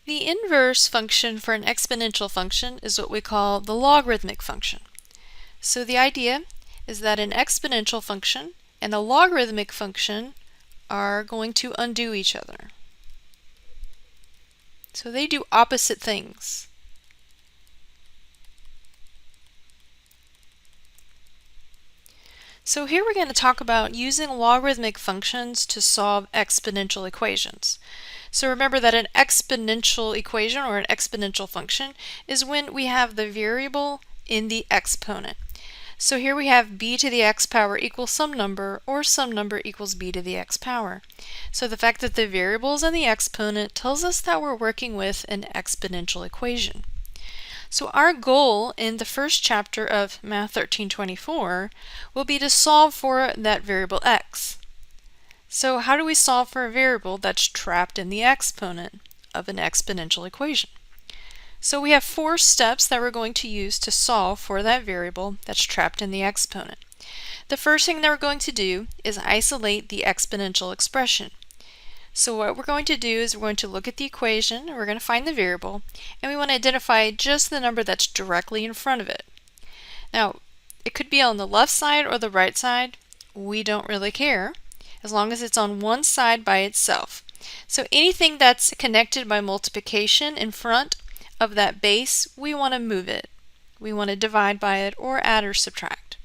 The inverse function for an exponential function is what we call the logarithmic function. So the idea is that an exponential function and a logarithmic function are going to undo each other. So they do opposite things. So here we're going to talk about using logarithmic functions to solve exponential equations. So remember that an exponential equation or an exponential function is when we have the variable in the exponent. So here we have b to the x power equals some number, or some number equals b to the x power. So the fact that the variable is in the exponent tells us that we're working with an exponential equation. So our goal in the first chapter of Math 1324 will be to solve for that variable x. So how do we solve for a variable that's trapped in the exponent of an exponential equation? So we have 4 steps that we're going to use to solve for that variable that's trapped in the exponent. The first thing that we're going to do is isolate the exponential expression. So what we're going to do is we're going to look at the equation, and we're going to find the variable, and we want to identify just the number that's directly in front of it. Now, it could be on the left side or the right side. We don't really care, as long as it's on one side by itself. So anything that's connected by multiplication in front of that base, we want to move it. We want to divide by it or add or subtract.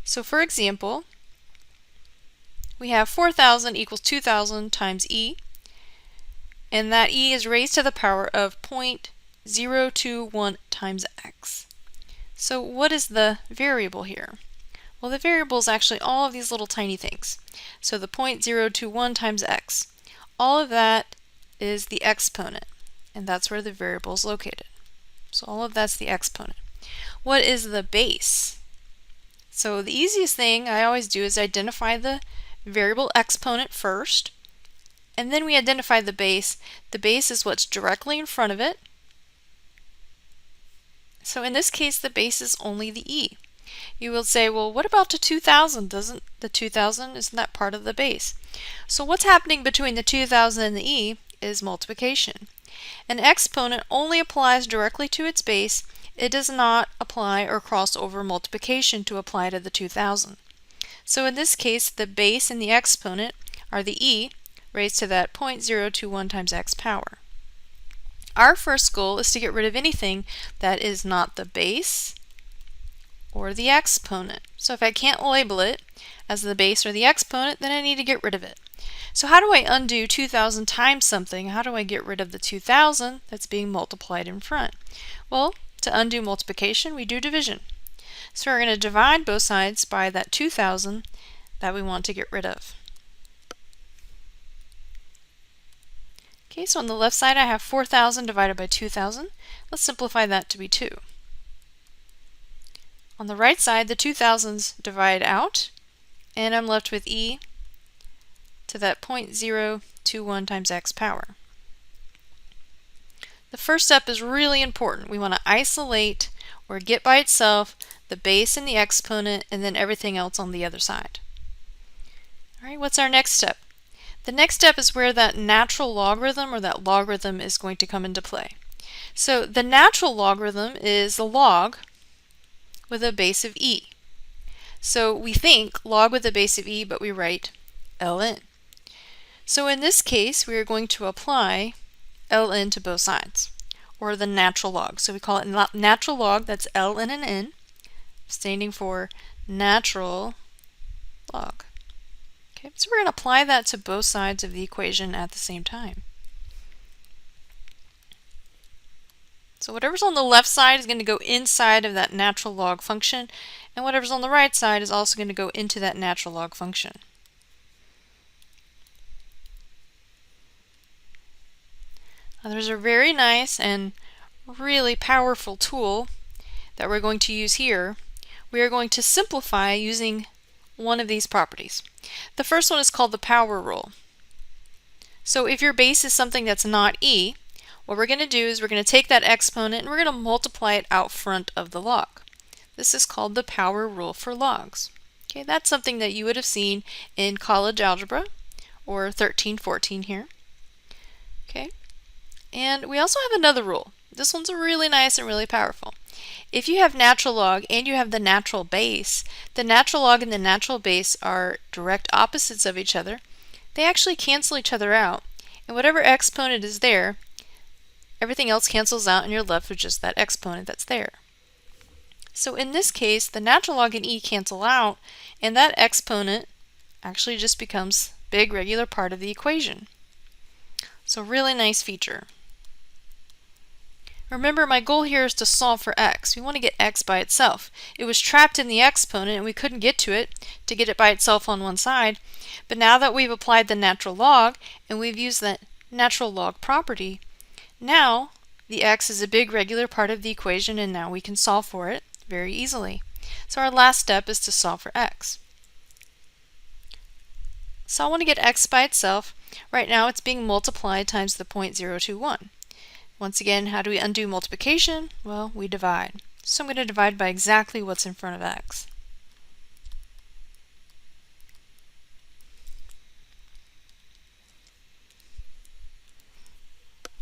So for example, we have 4,000 equals 2,000 times e, and that e is raised to the power of 0.021 times x. So what is the variable here? Well, the variable is actually all of these little tiny things. So the 0.021 times x, all of that is the exponent, and that's where the variable is located. So all of that's the exponent. What is the base? So the easiest thing I always do is identify the variable exponent first, and then we identify the base. The base is what's directly in front of it. So in this case, the base is only the e. You will say, well, what about the 2,000? Doesn't the 2,000, isn't that part of the base? So what's happening between the 2,000 and the e is multiplication. An exponent only applies directly to its base. It does not apply or cross over multiplication to apply to the 2,000. So in this case, the base and the exponent are the e raised to that 0.021 times x power. Our first goal is to get rid of anything that is not the base or the exponent. So if I can't label it as the base or the exponent, then I need to get rid of it. So how do I undo 2,000 times something? How do I get rid of the 2,000 that's being multiplied in front? Well, to undo multiplication, we do division. So we're going to divide both sides by that 2,000 that we want to get rid of. Okay, so on the left side I have 4,000 divided by 2,000. Let's simplify that to be 2. On the right side, the 2,000s divide out, and I'm left with e to that 0.021 times x power. The first step is really important. We want to isolate or get by itself the base and the exponent, and then everything else on the other side. Alright, what's our next step? The next step is where that natural logarithm or that logarithm is going to come into play. So the natural logarithm is the log with a base of e. So we think log with a base of e, but we write ln. So in this case, we are going to apply ln to both sides, or the natural log. So we call it natural log, that's ln and n, standing for natural log. Okay, so we're going to apply that to both sides of the equation at the same time. So whatever's on the left side is going to go inside of that natural log function, and whatever's on the right side is also going to go into that natural log function. Now, there's a very nice and really powerful tool that we're going to use here. We are going to simplify using one of these properties. The first one is called the power rule. So if your base is something that's not e, what we're going to do is we're going to take that exponent and we're going to multiply it out front of the log. This is called the power rule for logs. Okay, that's something that you would have seen in college algebra or 1314 here. Okay. And we also have another rule. This one's really nice and really powerful. If you have natural log and you have the natural base, the natural log and the natural base are direct opposites of each other. They actually cancel each other out. And whatever exponent is there, everything else cancels out and you're left with just that exponent that's there. So in this case, the natural log and e cancel out, and that exponent actually just becomes a big regular part of the equation. So really nice feature. Remember, my goal here is to solve for x. We want to get x by itself. It was trapped in the exponent and we couldn't get to get it by itself on one side. But now that we've applied the natural log and we've used that natural log property, now the x is a big regular part of the equation and now we can solve for it very easily. So our last step is to solve for x. So I want to get x by itself. Right now it's being multiplied times the 0.021. Once again, how do we undo multiplication? Well, we divide. So I'm going to divide by exactly what's in front of x.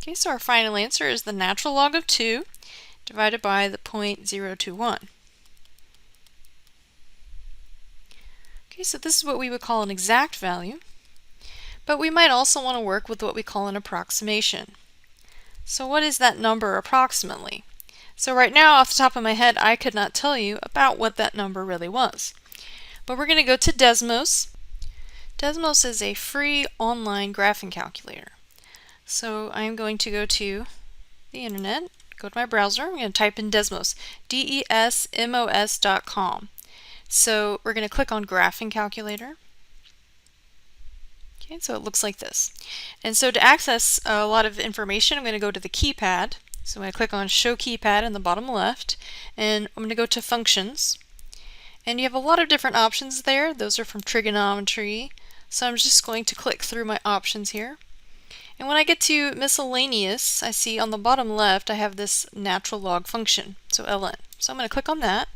Okay, so our final answer is the natural log of 2 divided by the 0.021. Okay, so this is what we would call an exact value, but we might also want to work with what we call an approximation. So what is that number approximately? So right now, off the top of my head, I could not tell you about what that number really was. But we're going to go to Desmos. Desmos is a free online graphing calculator. So I'm going to go to the internet, go to my browser, I'm going to type in Desmos, desmos.com. So we're going to click on graphing calculator. Okay, so it looks like this. And so to access a lot of information, I'm going to go to the keypad. So I'm going to click on Show Keypad in the bottom left, and I'm going to go to Functions. And you have a lot of different options there. Those are from trigonometry. So I'm just going to click through my options here. And when I get to Miscellaneous, I see on the bottom left I have this natural log function, so ln. So I'm going to click on that.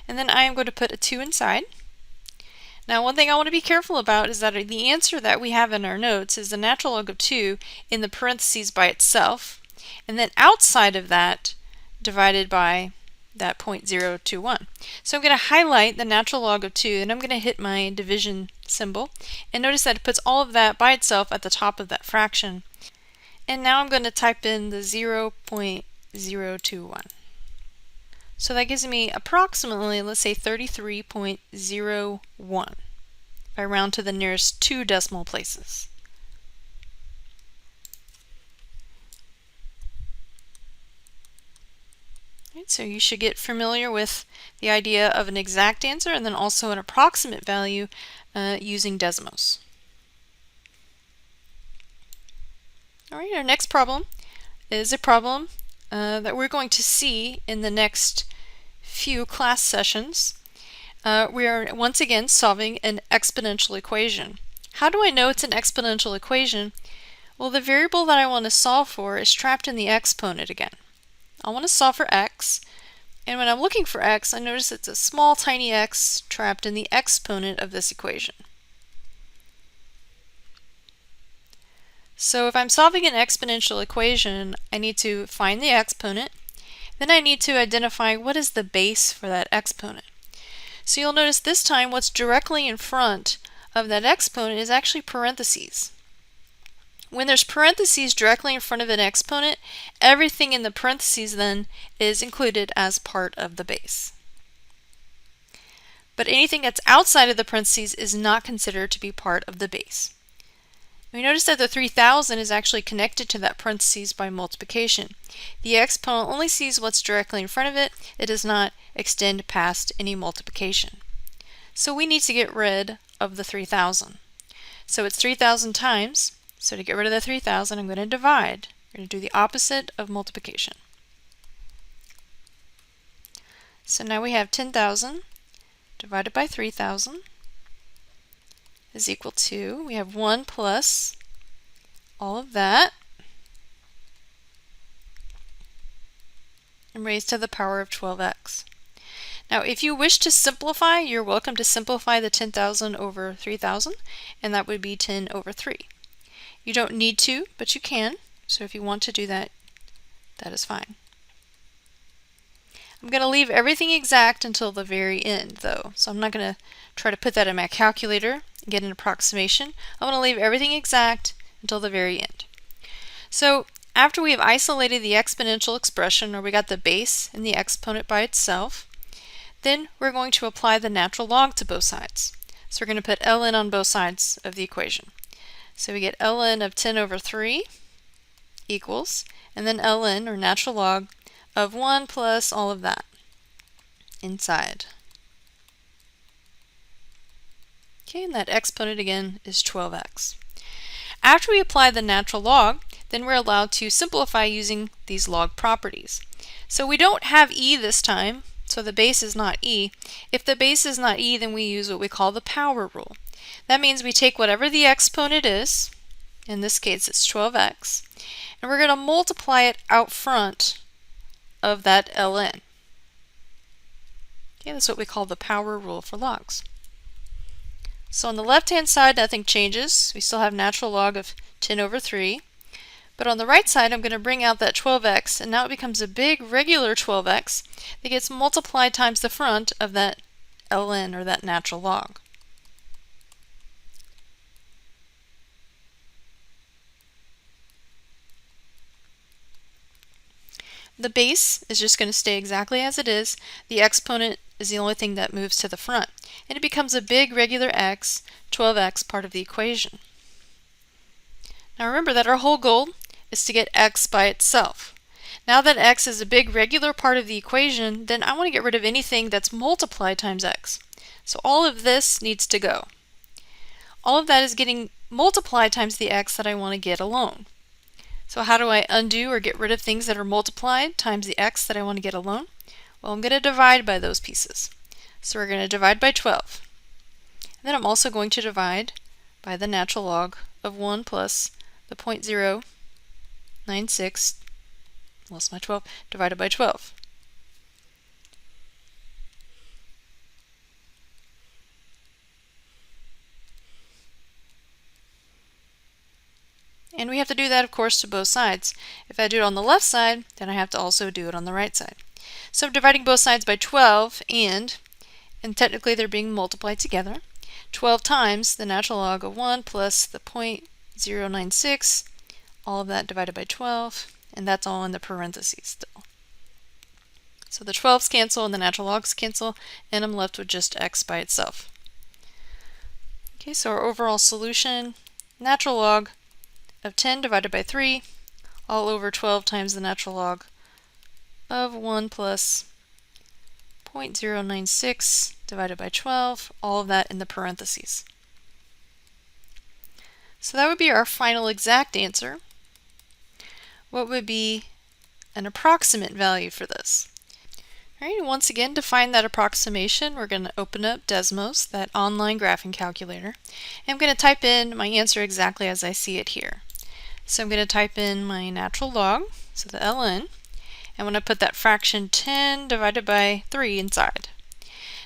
And then I am going to put a 2 inside. Now, one thing I want to be careful about is that the answer that we have in our notes is the natural log of 2 in the parentheses by itself, and then outside of that divided by that 0.021. So I'm going to highlight the natural log of 2 and I'm going to hit my division symbol, and notice that it puts all of that by itself at the top of that fraction. And now I'm going to type in the 0.021. So that gives me approximately, let's say, 33.01 if I round to the nearest 2 decimal places. Right, so you should get familiar with the idea of an exact answer and then also an approximate value using Desmos. All right, our next problem is a problem that we're going to see in the next few class sessions. We are once again solving an exponential equation. How do I know it's an exponential equation? Well, the variable that I want to solve for is trapped in the exponent again. I want to solve for x, and when I'm looking for x, I notice it's a small tiny x trapped in the exponent of this equation. So if I'm solving an exponential equation, I need to find the exponent, then I need to identify what is the base for that exponent. So you'll notice this time what's directly in front of that exponent is actually parentheses. When there's parentheses directly in front of an exponent, everything in the parentheses then is included as part of the base. But anything that's outside of the parentheses is not considered to be part of the base. We notice that the 3000 is actually connected to that parentheses by multiplication. The exponent only sees what's directly in front of it. It does not extend past any multiplication. So we need to get rid of the 3000. So it's 3000 times. So to get rid of the 3000, I'm going to divide. I'm going to do the opposite of multiplication. So now we have 10,000 divided by 3,000 is equal to, we have 1 plus all of that, and raised to the power of 12x. Now if you wish to simplify, you're welcome to simplify the 10,000 over 3,000, and that would be 10 over 3. You don't need to, but you can. So if you want to do that, that is fine. I'm going to leave everything exact until the very end though. So I'm not going to try to put that in my calculator and get an approximation. I'm going to leave everything exact until the very end. So after we have isolated the exponential expression, or we got the base and the exponent by itself, then we're going to apply the natural log to both sides. So we're going to put ln on both sides of the equation. So we get ln of 10 over 3 equals, and then ln, or natural log, of 1 plus all of that inside. Okay, and that exponent again is 12x. After we apply the natural log, then we're allowed to simplify using these log properties. So we don't have e this time, so the base is not e. If the base is not e, then we use what we call the power rule. That means we take whatever the exponent is, in this case it's 12x, and we're going to multiply it out front of that ln. Okay, that's what we call the power rule for logs. So on the left-hand side, nothing changes. We still have natural log of 10 over 3. But on the right side, I'm going to bring out that 12x, and now it becomes a big regular 12x that gets multiplied times the front of that ln, or that natural log. The base is just going to stay exactly as it is. The exponent is the only thing that moves to the front. And it becomes a big regular x, 12x, part of the equation. Now remember that our whole goal is to get x by itself. Now that x is a big regular part of the equation, then I want to get rid of anything that's multiplied times x. So all of this needs to go. All of that is getting multiplied times the x that I want to get alone. So how do I undo or get rid of things that are multiplied times the x that I want to get alone? Well, I'm going to divide by those pieces. So we're going to divide by 12. And then I'm also going to divide by the natural log of 1 plus the 0.096, lost my 12, divided by 12. And we have to do that, of course, to both sides. If I do it on the left side, then I have to also do it on the right side. So I'm dividing both sides by 12, and technically they're being multiplied together. 12 times the natural log of 1 plus the 0.096, all of that divided by 12, and that's all in the parentheses still. So the 12s cancel and the natural logs cancel, and I'm left with just x by itself. Okay, so our overall solution, natural log of 10 divided by 3, all over 12 times the natural log of 1 plus 0.096 divided by 12, all of that in the parentheses. So that would be our final exact answer. What would be an approximate value for this? All right, once again, to find that approximation, we're going to open up Desmos, that online graphing calculator. And I'm going to type in my answer exactly as I see it here. So I'm going to type in my natural log, so the ln, and when I put that fraction 10 divided by 3 inside.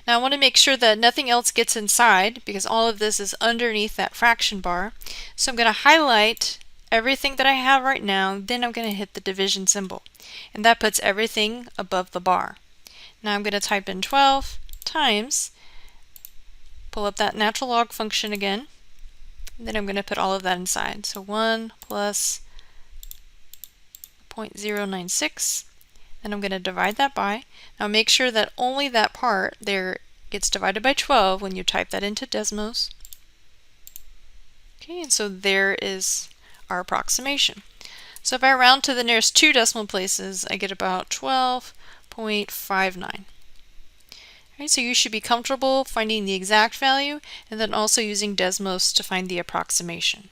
Now I want to make sure that nothing else gets inside, because all of this is underneath that fraction bar. So I'm going to highlight everything that I have right now, then I'm going to hit the division symbol. And that puts everything above the bar. Now I'm going to type in 12 times, pull up that natural log function again, and then I'm going to put all of that inside. So 1 plus 0.096, and I'm going to divide that by. Now make sure that only that part there gets divided by 12 when you type that into Desmos. Okay, and so there is our approximation. So if I round to the nearest 2 decimal places, I get about 12.59. Alright, so you should be comfortable finding the exact value and then also using Desmos to find the approximation.